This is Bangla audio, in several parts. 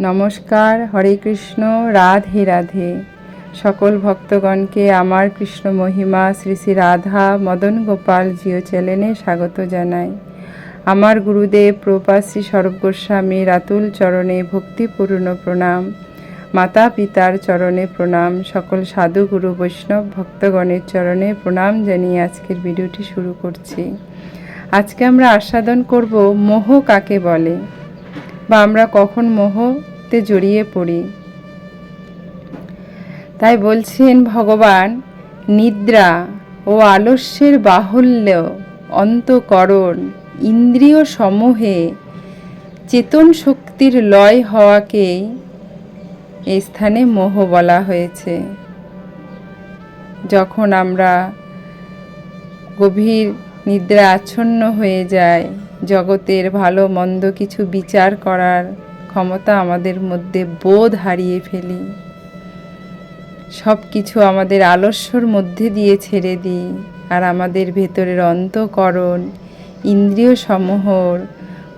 নমস্কার, হরে কৃষ্ণ, রাধে রাধে। সকল ভক্তগণকে আমার কৃষ্ণ মহিমা শ্রী শ্রী রাধা মদন গোপাল জিও চ্যানেলে স্বাগত জানাই। আমার গুরুদেব প্রভুপাদ শ্রী স্বরূপ গোস্বামীর আতুল চরণে ভক্তিপূর্ণ প্রণাম, মাতা পিতার চরণে প্রণাম, সকল সাধু গুরু বৈষ্ণব ভক্তগণের চরণে প্রণাম জানিয়ে আজকের ভিডিওটি শুরু করছি। আজকে আমরা আস্বাদন করব মোহ কাকে বলে, বা আমরা কখন মোহতে জড়িয়ে পড়ি। তাই বলছেন ভগবান, নিদ্রা ও আলস্যের বাহুল্য, অন্তঃকরণ, ইন্দ্রিয় সমূহে চেতন শক্তির লয় হওয়াকেই এই স্থানে মোহ বলা হয়েছে। যখন আমরা গভীর নিদ্রা আচ্ছন্ন হয়ে যায়, জগতের ভালো মন্দ কিছু বিচার করার ক্ষমতা আমাদের মধ্যে বোধ হারিয়ে ফেলি, সব কিছু আমাদের আলস্যর মধ্যে দিয়ে ছেড়ে দিই, আর আমাদের ভেতরের অন্তঃকরণ, ইন্দ্রিয় সমূহর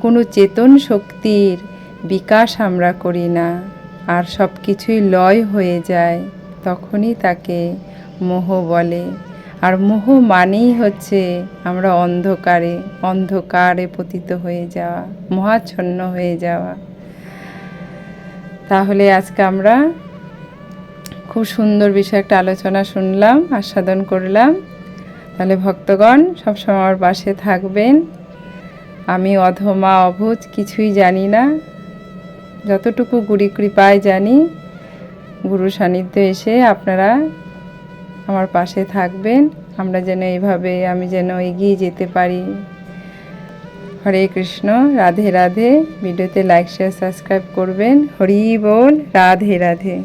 কোনো চেতন শক্তির বিকাশ আমরা করি না, আর সব কিছুই লয় হয়ে যায়, তখনই তাকে মোহ বলে। আর মোহ মানেই হচ্ছে আমরা অন্ধকারে পতিত হয়ে যাওয়া, মোহাচ্ছন্ন হয়ে যাওয়া। তাহলে আজকে আমরা খুব সুন্দর বিষয় একটা আলোচনা শুনলাম, আস্বাদন করলাম। তাহলে ভক্তগণ সবসময় আমার পাশে থাকবেন। আমি অধমা অবুঝ, কিছুই জানি না, যতটুকু গুরু কৃপায় জানি, গুরু সান্নিধ্য এসে আপনারা আমার পাশে থাকবেন। আমরা যেন এইভাবে আমি যেন এগিয়ে যেতে পারি। হরে কৃষ্ণ, রাধে রাধে। ভিডিওতে লাইক শেয়ার সাবস্ক্রাইব করবেন। হরি বল, রাধে রাধে।